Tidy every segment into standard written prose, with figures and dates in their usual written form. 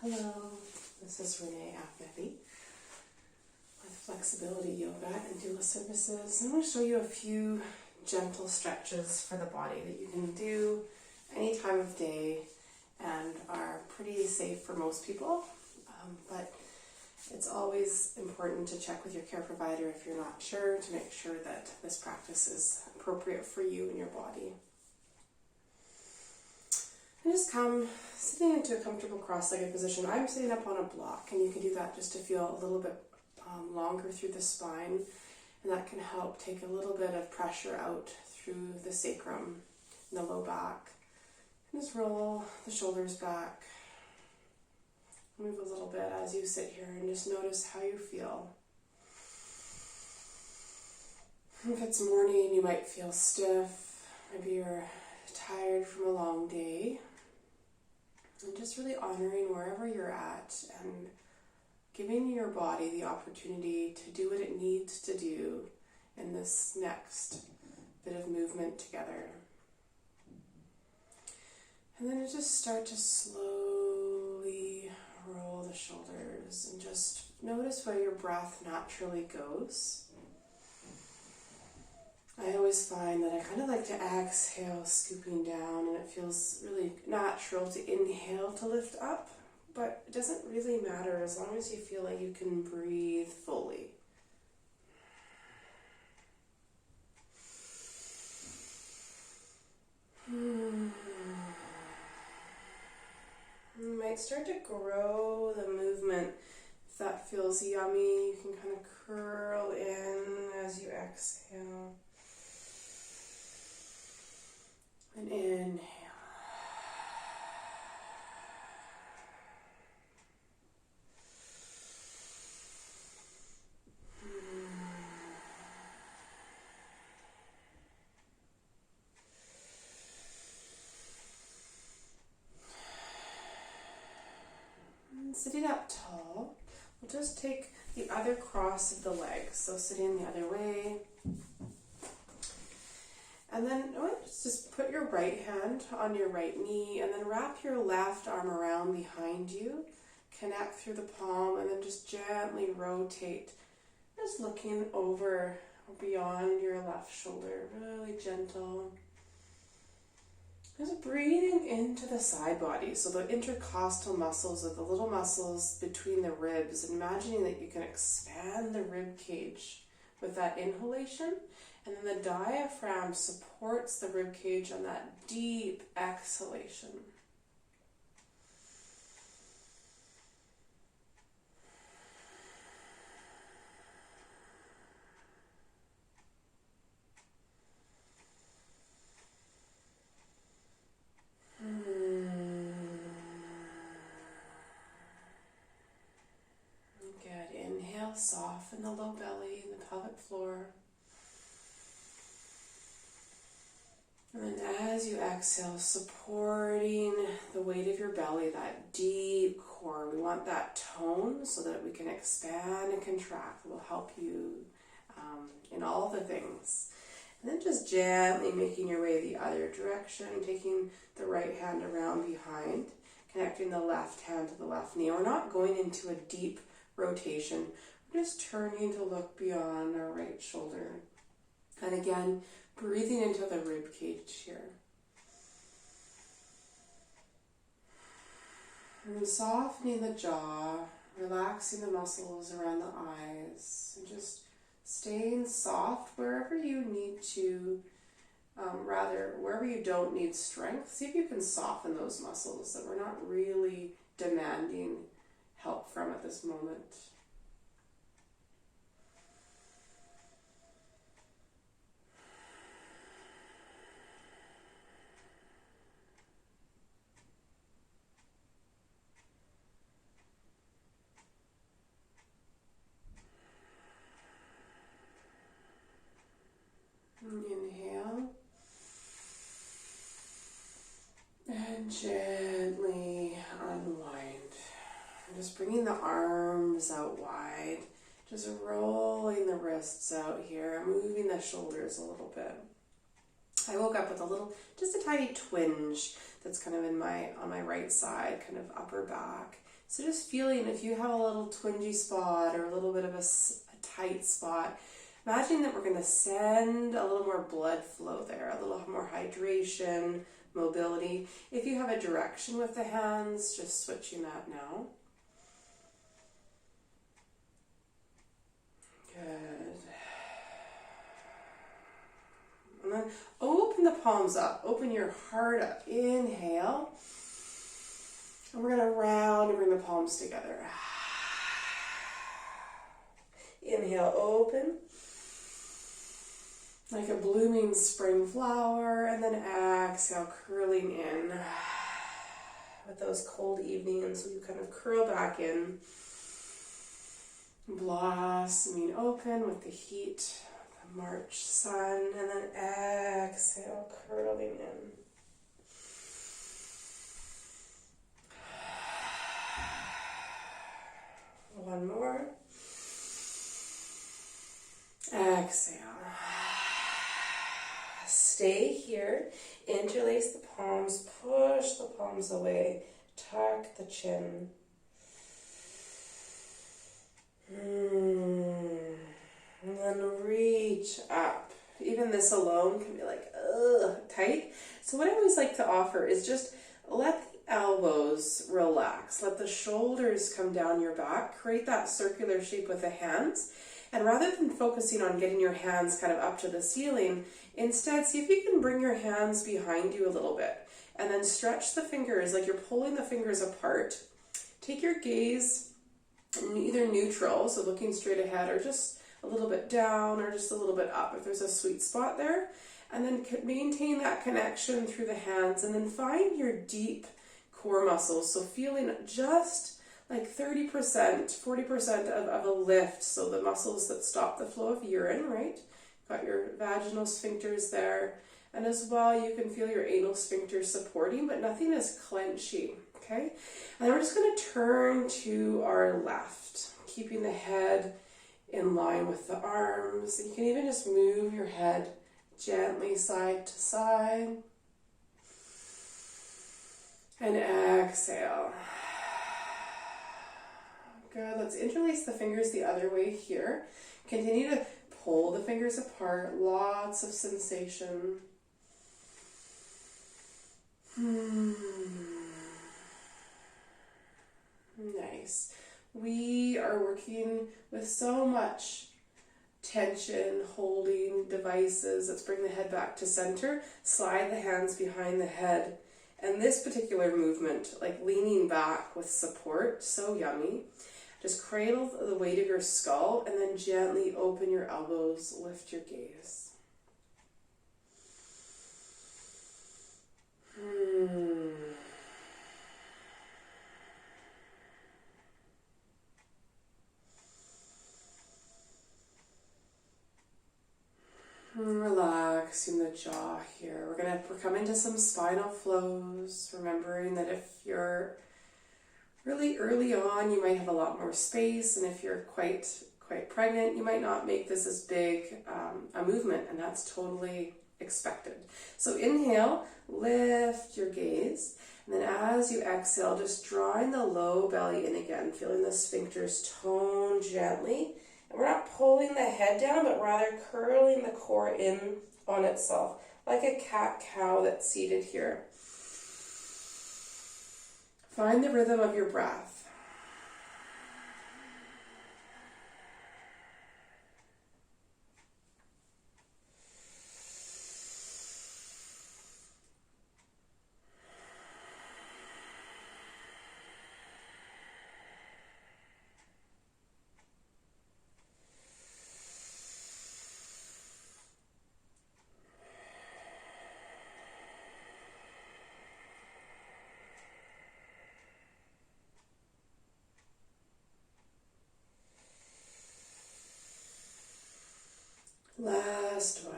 Hello, this is Renee Afnefi with Flexibility Yoga and Doula Services. I'm going to show you a few gentle stretches for the body that you can do any time of day and are pretty safe for most people. But it's always important to check with your care provider if you're not sure, to make sure that this practice is appropriate for you and your body. And just come sitting into a comfortable cross-legged position. I'm sitting up on a block, and you can do that just to feel a little bit longer through the spine, and that can help take a little bit of pressure out through the sacrum and the low back. And just roll the shoulders back. Move a little bit as you sit here and just notice how you feel. If it's morning, you might feel stiff. Maybe you're tired from a long day. And just really honoring wherever you're at and giving your body the opportunity to do what it needs to do in this next bit of movement together. And then just start to slowly roll the shoulders and just notice where your breath naturally goes. I always find that I kind of like to exhale, scooping down, and it feels really natural to inhale to lift up, but it doesn't really matter as long as you feel like you can breathe fully. You might start to grow the movement. If that feels yummy, you can kind of curl in as you exhale. And inhale. And sitting up tall, we'll just take the other cross of the legs. So sitting the other way. And then just put your right hand on your right knee and then wrap your left arm around behind you. Connect through the palm and then just gently rotate. Just looking over beyond your left shoulder, really gentle. Just breathing into the side body, so the intercostal muscles or the little muscles between the ribs. Imagining that you can expand the rib cage with that inhalation. And then the diaphragm supports the rib cage on that deep exhalation. Good. Inhale, soften the low belly and the pelvic floor. And then as you exhale, supporting the weight of your belly, that deep core. We want that tone so that we can expand and contract. It will help you in all the things. And then just gently making your way the other direction, taking the right hand around behind, connecting the left hand to the left knee. We're not going into a deep rotation. We're just turning to look beyond our right shoulder. And again, breathing into the rib cage here. And softening the jaw, relaxing the muscles around the eyes, and just staying soft wherever you need to, wherever you don't need strength. See if you can soften those muscles that we're not really demanding help from at this moment. Inhale. And gently unwind. Just bringing the arms out wide. Just rolling the wrists out here. Moving the shoulders a little bit. I woke up with just a tiny twinge that's kind of on my right side, kind of upper back. So just feeling if you have a little twingy spot or a little bit of a tight spot, imagine that we're going to send a little more blood flow there, a little more hydration, mobility. If you have a direction with the hands, just switching that now. Good. And then open the palms up, open your heart up. Inhale. And we're going to round and bring the palms together. Inhale, open. Like a blooming spring flower. And then exhale, curling in. With those cold evenings, you kind of curl back in. Blossoming open with the heat, the March sun. And then exhale, curling in. One more. Exhale. Stay here. Interlace the palms. Push the palms away. Tuck the chin. And then reach up. Even this alone can be like, tight. So what I always like to offer is just let the elbows relax. Let the shoulders come down your back. Create that circular shape with the hands. And rather than focusing on getting your hands kind of up to the ceiling, instead see if you can bring your hands behind you a little bit. And then stretch the fingers like you're pulling the fingers apart. Take your gaze either neutral, so looking straight ahead, or just a little bit down or just a little bit up if there's a sweet spot there. And then maintain that connection through the hands, and then find your deep core muscles. So feeling just like 30%, 40% of a lift. So the muscles that stop the flow of urine, right? Got your vaginal sphincters there. And as well, you can feel your anal sphincter supporting, but nothing is clenchy, okay? And then we're just gonna turn to our left, keeping the head in line with the arms. You can even just move your head gently side to side. And exhale. Good. Let's interlace the fingers the other way here. Continue to pull the fingers apart. Lots of sensation. Nice. We are working with so much tension, holding devices. Let's bring the head back to center. Slide the hands behind the head. And this particular movement, like leaning back with support, so yummy. Just cradle the weight of your skull and then gently open your elbows, lift your gaze. Relaxing the jaw here. We're coming to some spinal flows, remembering that if you're really early on, you might have a lot more space, and if you're quite pregnant, you might not make this as big a movement, and that's totally expected. So inhale, lift your gaze, and then as you exhale, just drawing the low belly in again, feeling the sphincters tone gently. And we're not pulling the head down, but rather curling the core in on itself, like a cat-cow that's seated here. Find the rhythm of your breath. Last one.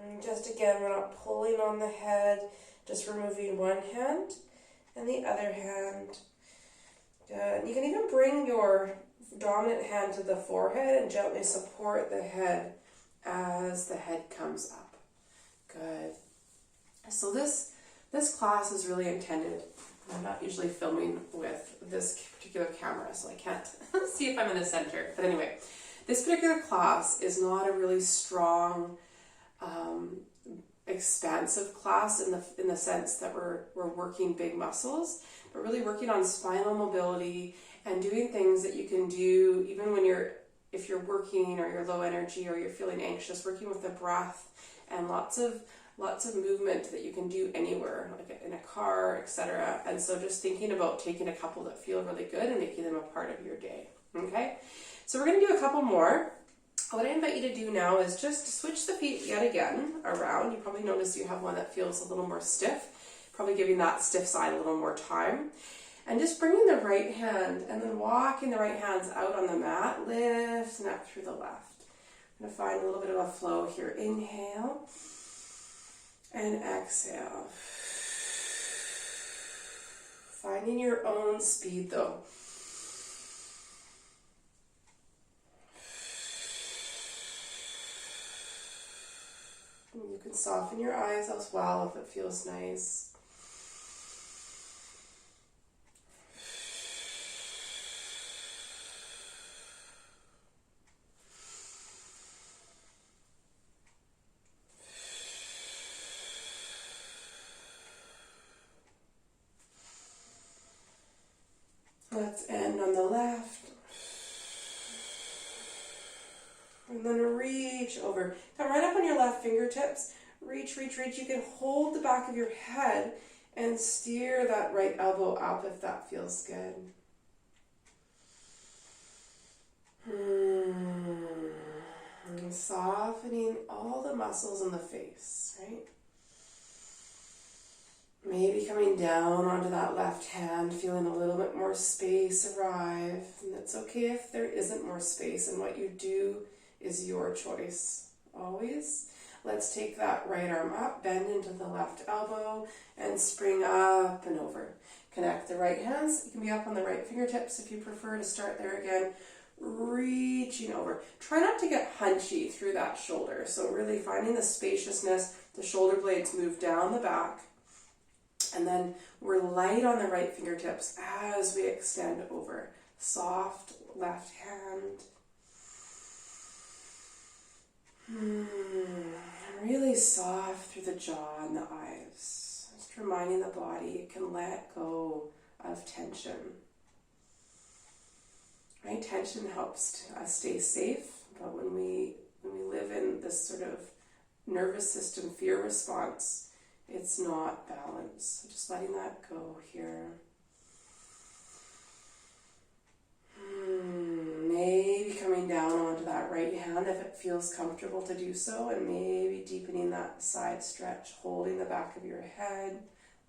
And just again, we're not pulling on the head, just removing one hand and the other hand Good. You can even bring your dominant hand to the forehead and gently support the head as the head comes up. Good. So this class is really intended. I'm not usually filming with this particular camera, so I can't see if I'm in the center. But anyway, this particular class is not a really strong, expansive class in the sense that we're working big muscles, but really working on spinal mobility and doing things that you can do even when if you're working or you're low energy or you're feeling anxious, working with the breath and lots of movement that you can do anywhere, like in a car, etc. And so just thinking about taking a couple that feel really good and making them a part of your day. Okay, so we're going to do a couple more. What I invite you to do now is just switch the feet yet again around. You probably notice you have one that feels a little more stiff, probably giving that stiff side a little more time. And just bringing the right hand and then walking the right hands out on the mat, lifting up through the left. I'm going to find a little bit of a flow here. Inhale and exhale. Finding your own speed though. You can soften your eyes as well if it feels nice. Let's end on the left. And then reach over. Come right up on your left fingertips. Reach, reach, reach. You can hold the back of your head and steer that right elbow up if that feels good. And softening all the muscles in the face, right? Maybe coming down onto that left hand, feeling a little bit more space arrive. And it's okay if there isn't more space, and what you do is your choice, always. Let's take that right arm up, bend into the left elbow, and spring up and over. Connect the right hands. You can be up on the right fingertips if you prefer to start there again. Reaching over. Try not to get hunchy through that shoulder. So really finding the spaciousness, the shoulder blades move down the back. And then we're light on the right fingertips as we extend over. Soft left hand. Really soft through the jaw and the eyes. Just reminding the body it can let go of tension. Right? Tension helps us stay safe, but when we live in this sort of nervous system fear response, it's not balanced. So just letting that go here. Maybe coming down onto that right hand if it feels comfortable to do so, and maybe deepening that side stretch, holding the back of your head,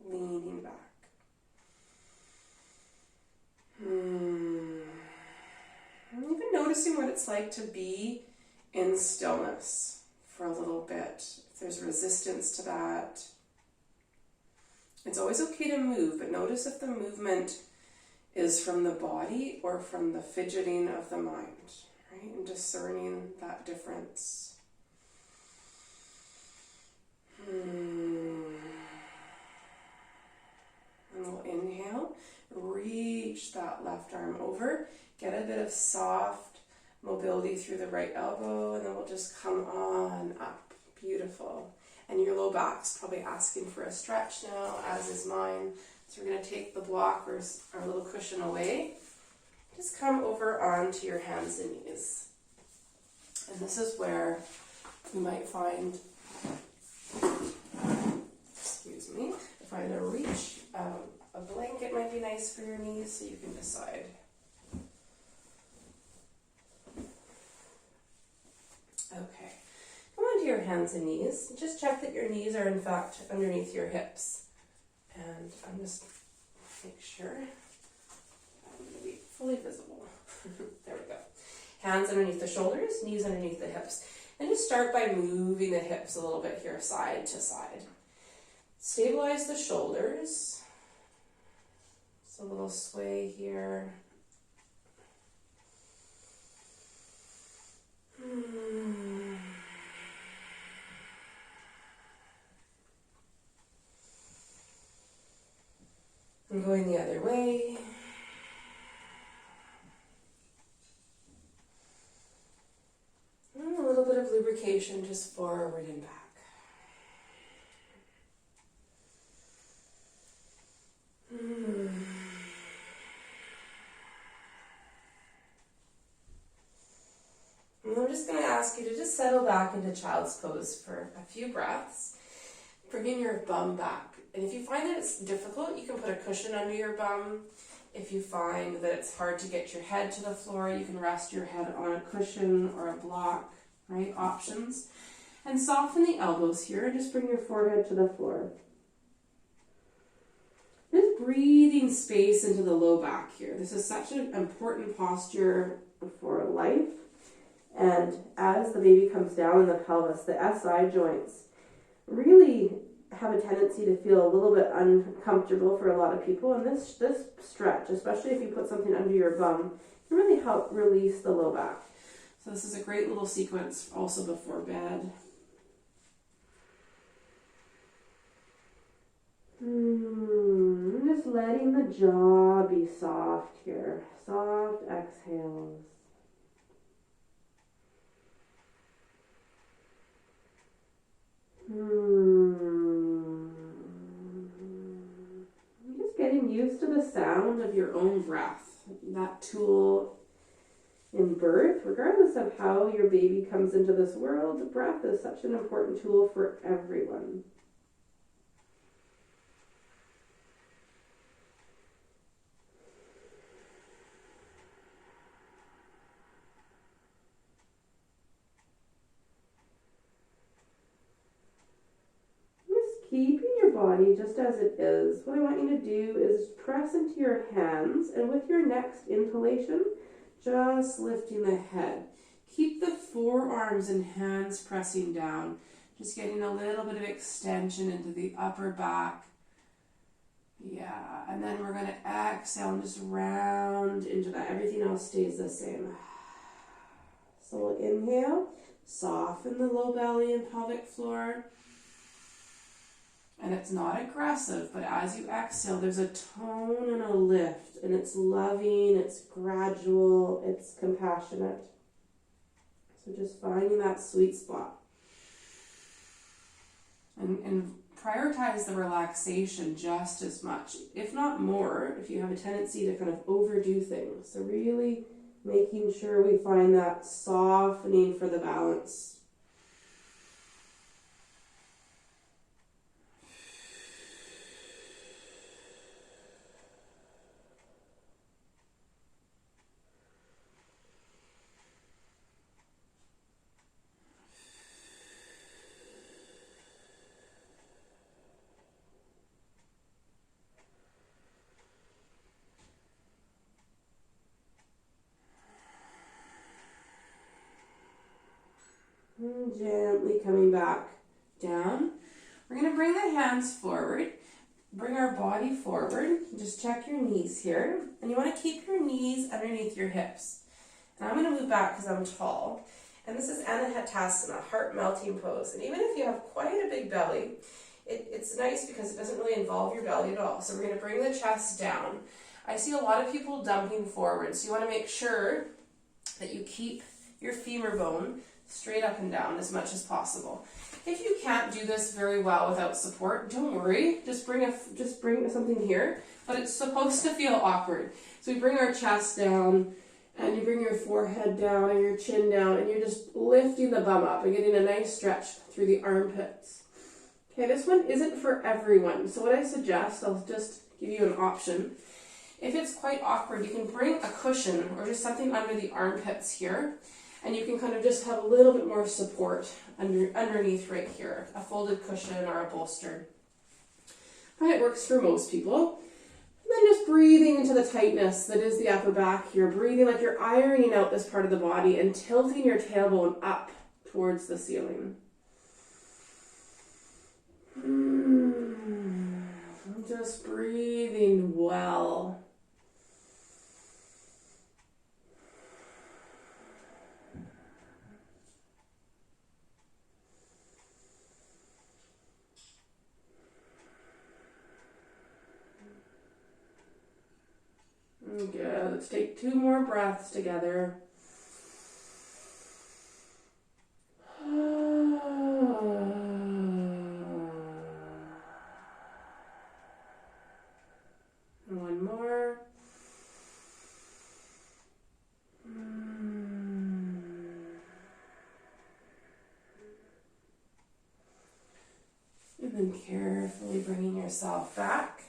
leaning back. And even noticing what it's like to be in stillness for a little bit. If there's resistance to that, it's always okay to move, but notice if the movement is from the body or from the fidgeting of the mind, right? And discerning that difference. And we'll inhale, reach that left arm over, get a bit of soft mobility through the right elbow, and then we'll just come on up. Beautiful. And your low back's probably asking for a stretch now, as is mine. So we're going to take the block or our little cushion away. Just come over onto your hands and knees. And this is where you might find, excuse me, find a reach. A blanket might be nice for your knees, so you can decide. Okay. Come onto your hands and knees. Just check that your knees are in fact underneath your hips. And I'm just make sure I'm going to be fully visible. There we go. Hands underneath the shoulders, knees underneath the hips. And just start by moving the hips a little bit here, side to side. Stabilize the shoulders. Just a little sway here. And going the other way. And a little bit of lubrication just forward and back. And I'm just going to ask you to just settle back into child's pose for a few breaths, bringing your bum back. And if you find that it's difficult, you can put a cushion under your bum. If you find that it's hard to get your head to the floor, you can rest your head on a cushion or a block, right? Options. And soften the elbows here and just bring your forehead to the floor. Just breathing space into the low back here. This is such an important posture for life. And as the baby comes down in the pelvis, the SI joints really have a tendency to feel a little bit uncomfortable for a lot of people. And this stretch, especially if you put something under your bum, can really help release the low back. So this is a great little sequence also before bed. Just letting the jaw be soft here. Soft exhales. Just getting used to the sound of your own breath. That tool in birth, regardless of how your baby comes into this world, breath is such an important tool for everyone. Keeping your body just as it is, what I want you to do is press into your hands, and with your next inhalation, just lifting the head. Keep the forearms and hands pressing down, just getting a little bit of extension into the upper back. Yeah, and then we're going to exhale and just round into that. Everything else stays the same. So we'll inhale, soften the low belly and pelvic floor. And it's not aggressive, but as you exhale, there's a tone and a lift, and it's loving, it's gradual, it's compassionate. So just finding that sweet spot. And prioritize the relaxation just as much, if not more, if you have a tendency to kind of overdo things. So really making sure we find that softening for the balance. And gently coming back down. We're going to bring the hands forward, bring our body forward. Just check your knees here. And you want to keep your knees underneath your hips. And I'm going to move back because I'm tall. And this is Anahatasana, heart melting pose. And even if you have quite a big belly, it's nice because it doesn't really involve your belly at all. So we're going to bring the chest down. I see a lot of people dumping forward. So you want to make sure that you keep your femur bone straight up and down as much as possible. If you can't do this very well without support, don't worry. Just bring something here, but it's supposed to feel awkward. So we bring our chest down, and you bring your forehead down and your chin down, and you're just lifting the bum up and getting a nice stretch through the armpits. Okay, this one isn't for everyone. So what I suggest, I'll just give you an option. If it's quite awkward, you can bring a cushion or just something under the armpits here. And you can kind of just have a little bit more support underneath right here, a folded cushion or a bolster. But it works for most people. And then just breathing into the tightness that is the upper back here, breathing like you're ironing out this part of the body and tilting your tailbone up towards the ceiling. Just breathing well. Good. Let's take 2 more breaths together. And 1 more. And then carefully bringing yourself back.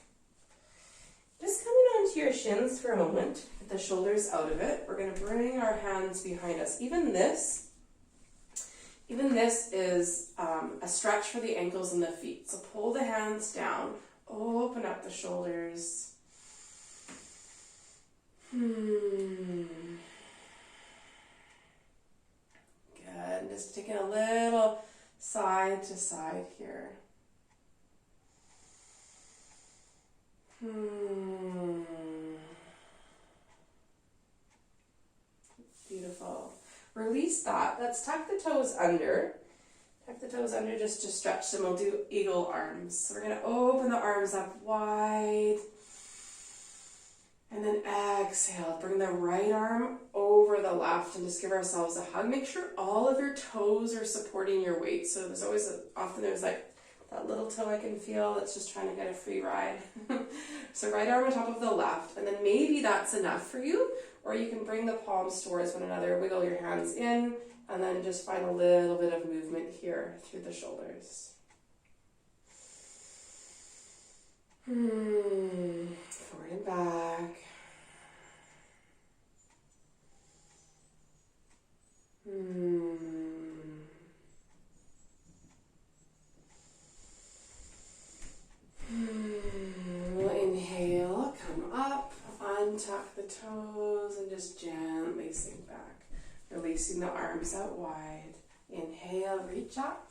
Just coming onto your shins for a moment. Get the shoulders out of it. We're going to bring our hands behind us. Even this is a stretch for the ankles and the feet. So pull the hands down. Open up the shoulders. Good. Just taking a little side to side here. Beautiful. Release that. Let's tuck the toes under. Tuck the toes under just to stretch them. We'll do eagle arms. So we're going to open the arms up wide. And then exhale. Bring the right arm over the left and just give ourselves a hug. Make sure all of your toes are supporting your weight. So there's always, often there's like that little toe I can feel that's just trying to get a free ride. So right arm on top of the left, and then maybe that's enough for you, or you can bring the palms towards one another, wiggle your hands in, and then just find a little bit of movement here through the shoulders. Forward and back. We'll inhale, come up, untuck the toes, and just gently sink back. Releasing the arms out wide. Inhale, reach up.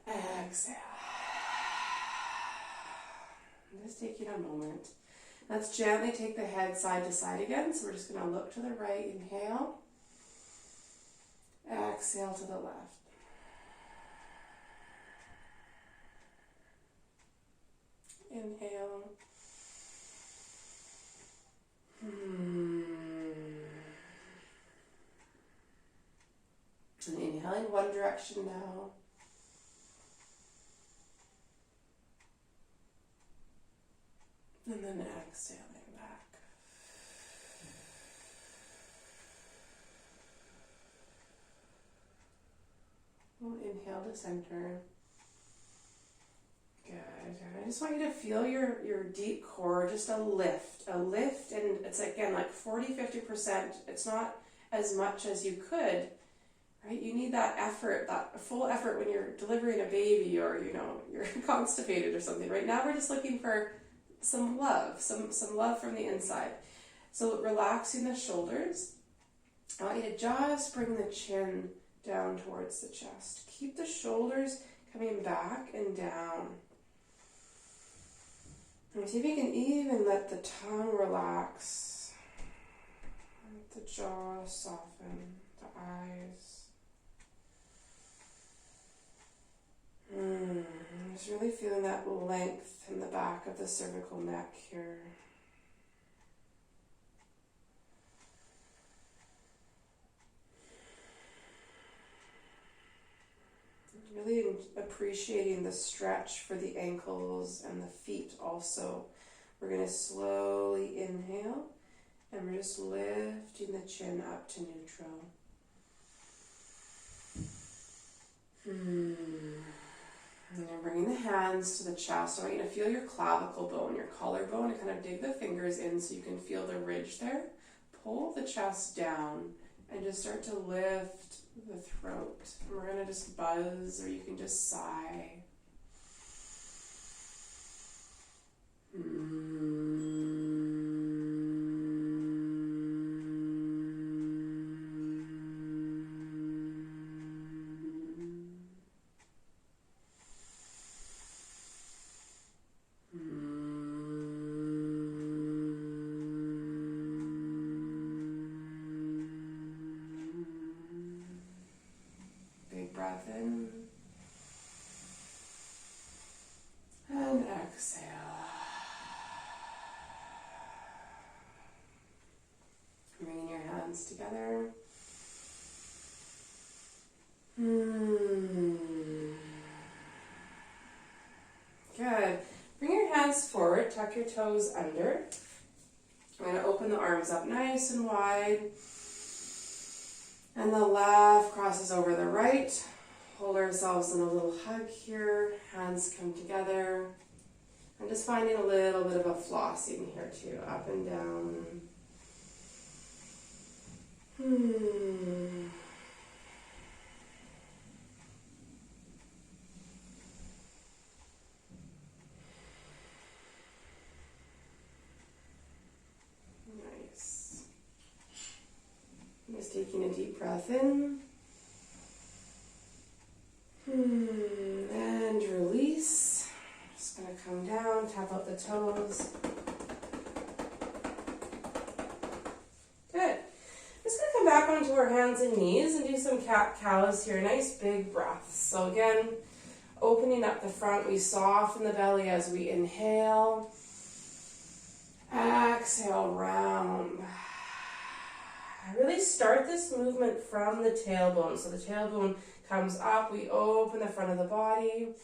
Exhale. Just taking a moment. Let's gently take the head side to side again. So we're just going to look to the right. Inhale. Exhale to the left. Inhale. And inhaling one direction now. And then exhaling back. We'll inhale to center. Good. I just want you to feel your deep core, just a lift, and it's again like 40-50%. It's not as much as you could, right? You need that effort, that full effort when you're delivering a baby, or you're constipated or something. Right now we're just looking for some love, some love from the inside. So relaxing the shoulders. I want you to just bring the chin down towards the chest. Keep the shoulders coming back and down. And see if you can even let the tongue relax. Let the jaw soften, the eyes. Just really feeling that length in the back of the cervical neck here. Really appreciating the stretch for the ankles and the feet also. We're going to slowly inhale, and we're just lifting the chin up to neutral. And then bringing the hands to the chest. I want you to feel your clavicle bone, your collarbone, and kind of dig the fingers in so you can feel the ridge there. Pull the chest down and just start to lift the throat. And we're going to just buzz, or you can just sigh. Breath in and exhale. Bringing your hands together. Good. Bring your hands forward, tuck your toes under. I'm going to open the arms up nice and wide. And the left crosses over the right. Hold ourselves in a little hug here. Hands come together. I'm just finding a little bit of a flossing here too, up and down. Nice. Just taking a deep breath in. And release. Just going to come down, tap out the toes. Good. Just going to come back onto our hands and knees and do some cat-cows here. Nice big breaths. So again, opening up the front, we soften the belly as we inhale. Exhale, round. Really start this movement from the tailbone. So the tailbone comes up, we open the front of the body.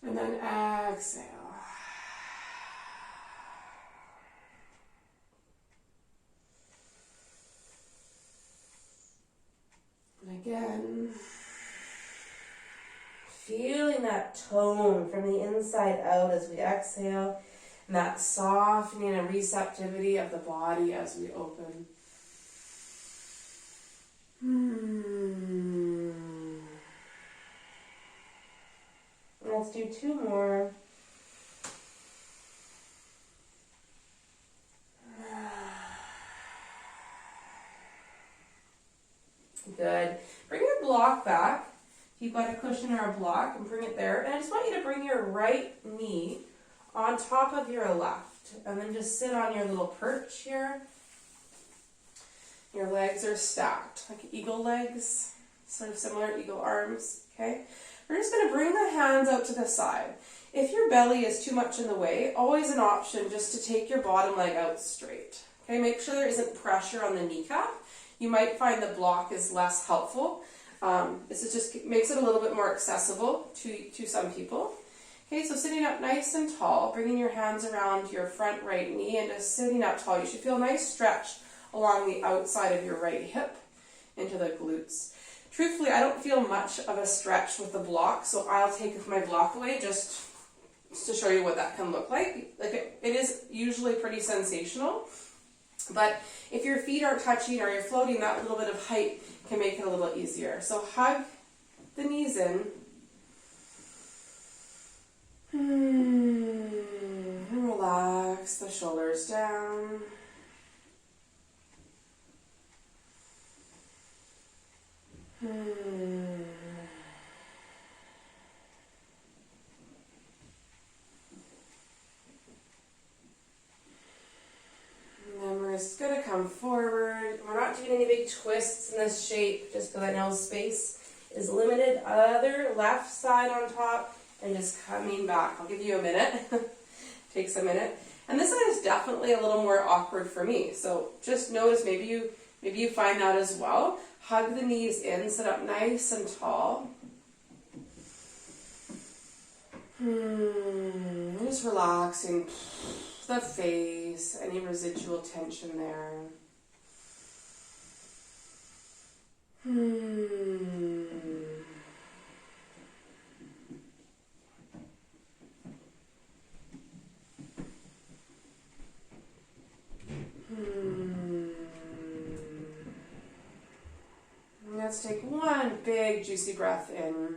And then exhale. And again, feeling that tone from the inside out as we exhale, and that softening and receptivity of the body as we open. Let's do two more. Good. Bring your block back. If you've got a cushion or a block, and bring it there. And I just want you to bring your right knee on top of your left. And then just sit on your little perch here. Your legs are stacked, like eagle legs, sort of similar eagle arms, okay? We're just going to bring the hands out to the side. If your belly is too much in the way, always an option just to take your bottom leg out straight. Okay, make sure there isn't pressure on the kneecap. You might find the block is less helpful. This is just makes it a little bit more accessible to some people. Okay, so sitting up nice and tall, bringing your hands around your front right knee and just sitting up tall. You should feel a nice stretch along the outside of your right hip into the glutes. Truthfully, I don't feel much of a stretch with the block, so I'll take my block away just to show you what that can look like. Like it is usually pretty sensational, but if your feet aren't touching or you're floating, that little bit of height can make it a little easier. So hug the knees in. And relax the shoulders down. And then we're just going to come forward. We're not doing any big twists in this shape just because I know space is limited. Other left side on top and just coming back. I'll give you a minute. Takes a minute. And this side is definitely a little more awkward for me. So just notice maybe you find that as well. Hug the knees in, sit up nice and tall. Just relaxing the face, any residual tension there. Let's take one big juicy breath in.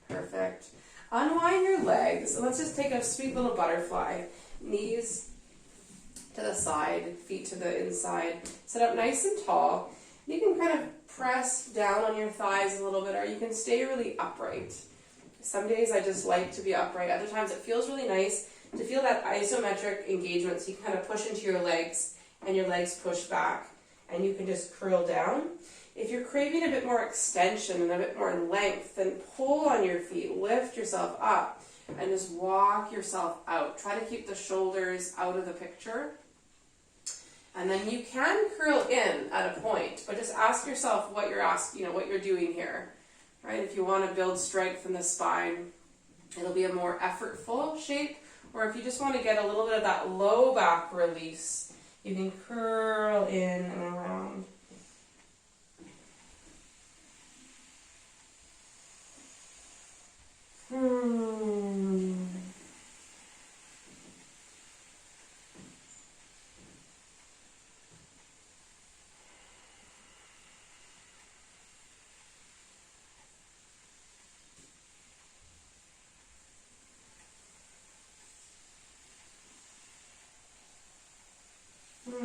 Perfect. Unwind your legs. So let's just take a sweet little butterfly. Knees to the side, feet to the inside. Sit up nice and tall. You can kind of press down on your thighs a little bit, or you can stay really upright. Some days I just like to be upright. Other times it feels really nice to feel that isometric engagement, so you can kind of push into your legs and your legs push back and you can just curl down. If you're craving a bit more extension and a bit more length, then pull on your feet, lift yourself up, and just walk yourself out. Try to keep the shoulders out of the picture. And then you can curl in at a point, but just ask yourself what you're doing here, right? If you want to build strength in the spine, it'll be a more effortful shape. Or if you just want to get a little bit of that low back release, you can curl in and around.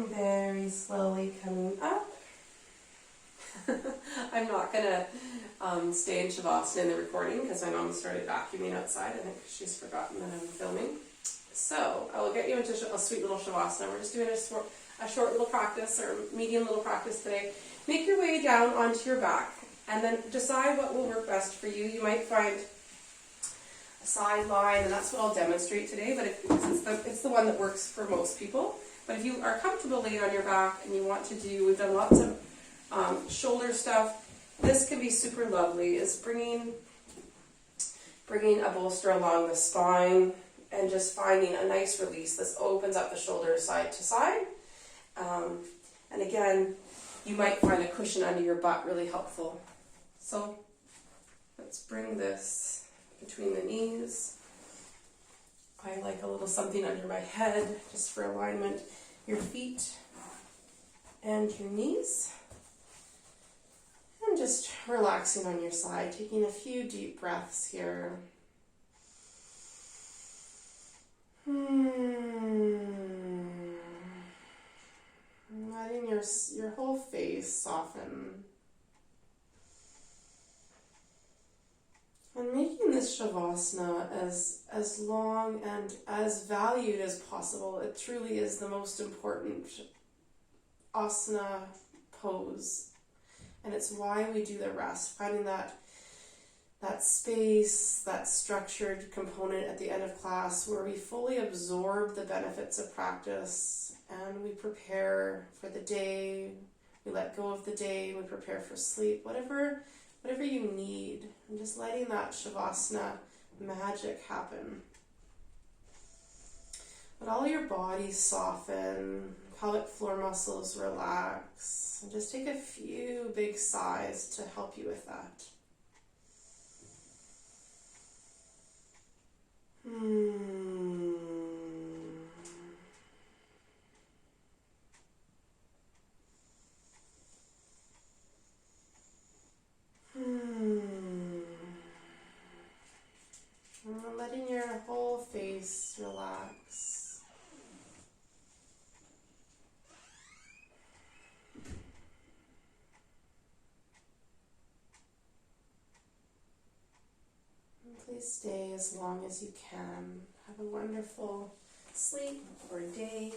Very slowly coming up. I'm not going to stay in Shavasana in the recording because my mom started vacuuming outside. I think she's forgotten that I'm filming. So I will get you into a sweet little Shavasana. We're just doing a short little practice or medium little practice today. Make your way down onto your back and then decide what will work best for you. You might find a side line, and that's what I'll demonstrate today, but it's the one that works for most people. But if you are comfortable laying on your back and you want to we've done lots of shoulder stuff, this can be super lovely, is bringing a bolster along the spine and just finding a nice release. This opens up the shoulders side to side. And again, you might find a cushion under your butt really helpful. So let's bring this between the knees. I like a little something under my head just for alignment. Your feet and your knees. And just relaxing on your side, taking a few deep breaths here. Letting your whole face soften. And making this Shavasana as long and as valued as possible. It truly is the most important asana pose. And it's why we do the rest. Finding that space, that structured component at the end of class where we fully absorb the benefits of practice and we prepare for the day, we let go of the day, we prepare for sleep, whatever you need, and just letting that Shavasana magic happen. Let all your body soften, pelvic floor muscles relax, and just take a few big sighs to help you with that. Letting your whole face relax. And please stay as long as you can. Have a wonderful sleep or day.